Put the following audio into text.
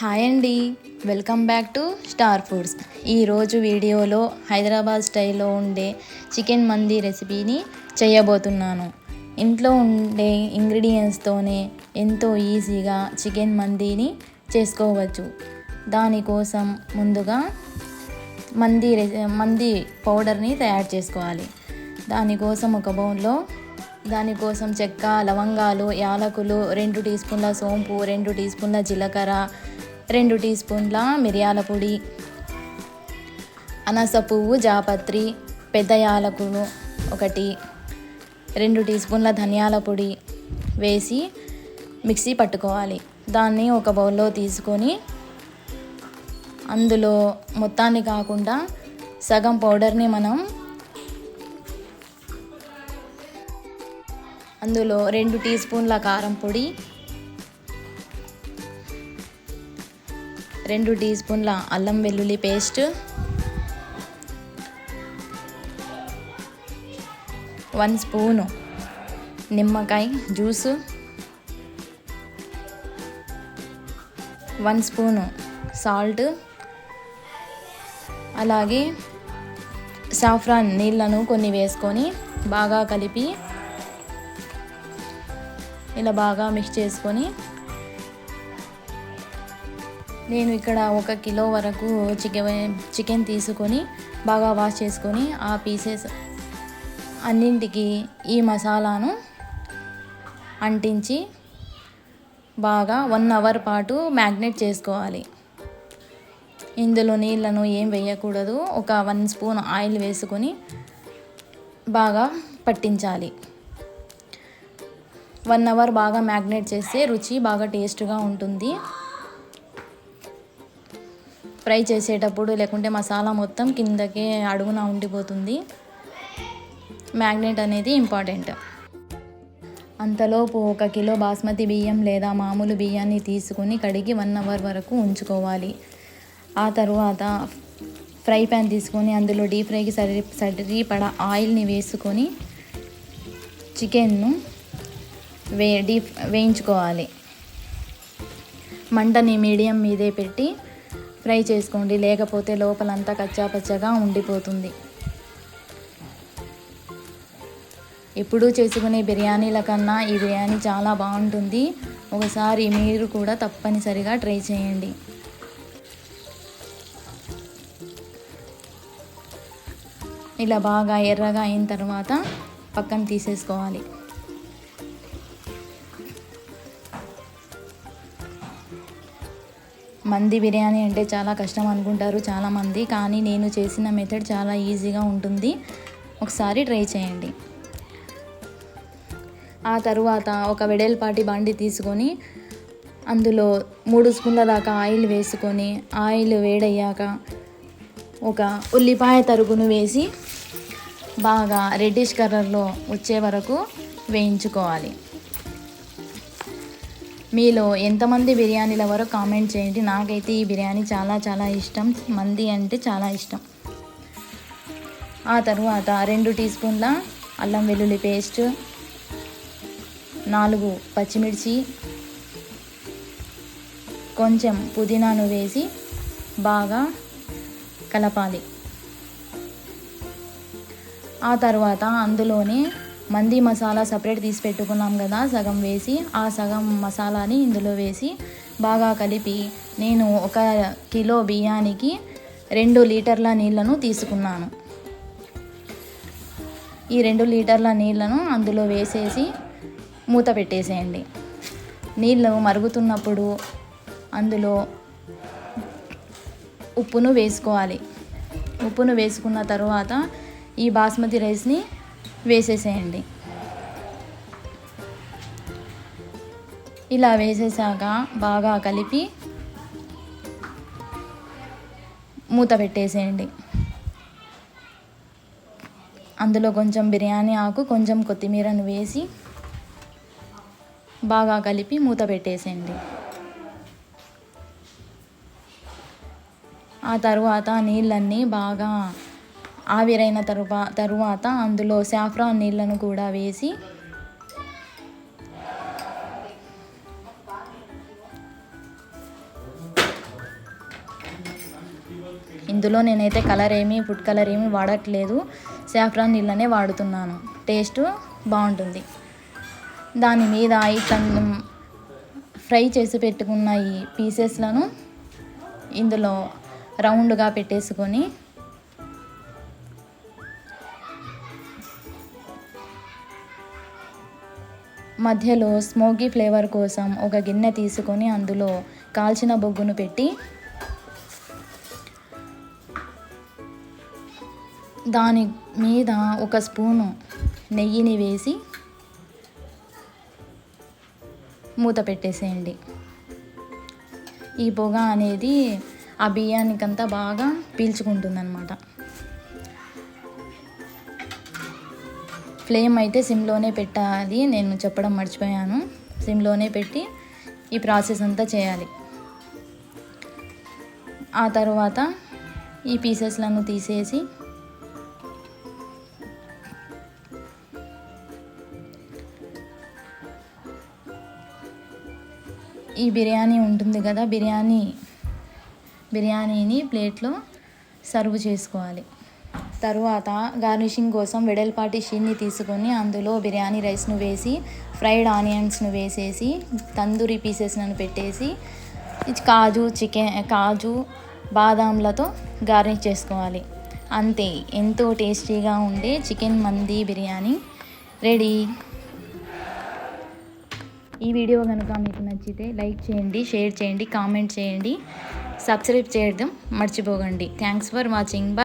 Hi అండి, welcome back to star foods. ఈరోజు వీడియోలో హైదరాబాద్ స్టైల్లో ఉండే చికెన్ మందీ రెసిపీని చేయబోతున్నాను. ఇంట్లో ఉండే ఇంగ్రీడియంట్స్తోనే ఎంతో ఈజీగా చికెన్ మందీని చేసుకోవచ్చు. దానికోసం ముందుగా మందీ పౌడర్ని తయారు చేసుకోవాలి. దానికోసం ఒక బౌల్లో చెక్క, లవంగాలు, యాలకులు, 2 టీ స్పూన్ల సోంపు, 2 టీ స్పూన్ల జీలకర్ర, 2 టీ స్పూన్ల మిరియాల పొడి, అనాస పువ్వు, జాపత్రి, పెద్ద యాలకులు 1, 2 టీ స్పూన్ల ధనియాల పొడి వేసి మిక్సీ పట్టుకోవాలి. దాన్ని ఒక బౌల్లో తీసుకొని అందులో మొత్తాన్ని కాకుండా సగం పౌడర్ని అందులో 2 టీ స్పూన్ల కారం పొడి, 2 టీ స్పూన్ల అల్లం వెల్లుల్లి పేస్ట్, 1 స్పూను నిమ్మకాయ జ్యూసు, 1 స్పూను సాల్ట్, అలాగే సాఫ్రాన్ నీళ్ళను కొన్ని వేసుకొని బాగా కలిపి ఇలా బాగా మిక్స్ చేసుకొని, నేను ఇక్కడ 1 కిలో వరకు చికెన్ తీసుకొని బాగా వాష్ చేసుకొని ఆ పీసెస్ అన్నింటికి ఈ మసాలాను అంటించి బాగా 1 అవర్ పాటు మ్యాగ్నేట్ చేసుకోవాలి. ఇందులో నీళ్ళను ఏం వేయకూడదు. ఒక 1 స్పూన్ ఆయిల్ వేసుకొని బాగా పట్టించాలి. 1 అవర్ బాగా మ్యాగ్నేట్ చేస్తే రుచి బాగా టేస్ట్గా ఉంటుంది. ఫ్రై చేసేటప్పుడు లేకుంటే మసాలా మొత్తం కిందకే అడుగున ఉండిపోతుంది. మ్యాగ్నేట్ అనేది ఇంపార్టెంట్. అంతలోపు 1 కిలో బాస్మతి బియ్యం లేదా మామూలు బియ్యాన్ని తీసుకొని కడిగి 1 అవర్ వరకు ఉంచుకోవాలి. ఆ తర్వాత ఫ్రై ప్యాన్ తీసుకొని అందులో డీప్ ఫ్రైకి సరిపడా ఆయిల్ని వేసుకొని చికెన్ను వేయించుకోవాలి. మంటని మీడియం మీదే పెట్టి ఫ్రై చేసుకోండి, లేకపోతే లోపలంతా కచ్చాపచ్చగా ఉండిపోతుంది. ఎప్పుడూ చేసుకునే బిర్యానీల కన్నా ఈ బిర్యానీ చాలా బాగుంటుంది. ఒకసారి మీరు కూడా తప్పనిసరిగా ట్రై చేయండి. ఇలా బాగా ఎర్రగా అయిన తర్వాత పక్కన తీసేసుకోవాలి. మంది బిర్యానీ అంటే చాలా కష్టం అనుకుంటారు చాలామంది, కానీ నేను చేసిన మెథడ్ చాలా ఈజీగా ఉంటుంది. ఒకసారి ట్రై చేయండి. ఆ తరువాత ఒక వెడల్పాటి బండి తీసుకొని అందులో 3 స్పూన్ల దాకా ఆయిల్ వేసుకొని, ఆయిల్ వేడయ్యాక ఒక ఉల్లిపాయ తరుగును వేసి బాగా రెడ్డిష్ కలర్లో వచ్చే వరకు వేయించుకోవాలి. మీలో ఎంతమంది బిర్యానీ లవరో కామెంట్ చేయండి. నాకైతే ఈ బిర్యానీ చాలా చాలా ఇష్టం. మంది అంటే చాలా ఇష్టం. ఆ తరువాత 2 టీ స్పూన్ల అల్లం వెల్లుల్లి పేస్ట్, 4 పచ్చిమిర్చి, కొంచెం పుదీనాను వేసి బాగా కలపాలి. ఆ తర్వాత అందులోనే మందీ మసాలా సపరేట్ తీసి పెట్టుకున్నాం కదా, సగం వేసి ఆ సగం మసాలాని ఇందులో వేసి బాగా కలిపి, నేను 1 కిలో బియ్యానికి 2 లీటర్ల నీళ్ళను తీసుకున్నాను. ఈ 2 లీటర్ల నీళ్ళను అందులో వేసేసి మూత పెట్టేసేయండి. నీళ్ళు మరుగుతున్నప్పుడు అందులో ఉప్పును వేసుకోవాలి. ఉప్పును వేసుకున్న తర్వాత ఈ బాస్మతి రైస్ని వేసేసేయండి. ఇలా వేసేసాక బాగా కలిపి మూత పెట్టేసేయండి. అందులో కొంచెం బిర్యానీ ఆకు, కొంచెం కొత్తిమీరను వేసి బాగా కలిపి మూత పెట్టేసేయండి. ఆ తరువాత నీళ్ళన్నీ బాగా ఆవిరైన తరువాత అందులో సాఫ్రాన్ నీళ్ళను కూడా వేసి ఇందులో నేనైతే ఫుడ్ కలర్ ఏమీ వాడట్లేదు, సాఫ్రాన్ నీళ్ళనే వాడుతున్నాను. టేస్ట్ బాగుంటుంది. దాని మీద ఫ్రై చేసి పెట్టుకున్న ఈ పీసెస్లను ఇందులో రౌండ్గా పెట్టేసుకొని మధ్యలో స్మోకీ ఫ్లేవర్ కోసం ఒక గిన్నె తీసుకొని అందులో కాల్చిన బొగ్గును పెట్టి దాని మీద ఒక స్పూను నెయ్యిని వేసి మూత పెట్టేసేయండి. ఈ పొగ అనేది ఆ బియ్యానికంతా బాగా పీల్చుకుంటుందన్నమాట. ఫ్లేమ్ అయితే సిమ్లోనే పెట్టాలి, నేను చెప్పడం మర్చిపోయాను. సిమ్లోనే పెట్టి ఈ ప్రాసెస్ అంతా చేయాలి. ఆ తర్వాత ఈ పీసెస్లను తీసేసి ఈ బిర్యానీ ఉంటుంది కదా, బిర్యానీని ప్లేట్లో సర్వ్ చేసుకోవాలి. తరువాత గార్నిషింగ్ కోసం వెడల్పాటి షీట్ని తీసుకొని అందులో బిర్యానీ రైస్ను వేసి, ఫ్రైడ్ ఆనియన్స్ను వేసేసి, తందూరి పీసెస్లను పెట్టేసి, కాజు బాదాంలతో గార్నిష్ చేసుకోవాలి. అంతే, ఎంతో టేస్టీగా ఉండే చికెన్ మంది బిర్యానీ రెడీ. ఈ వీడియో కనుక మీకు నచ్చితే లైక్ చేయండి, షేర్ చేయండి, కామెంట్ చేయండి, సబ్స్క్రైబ్ చేయడం మర్చిపోకండి. Thanks for watching.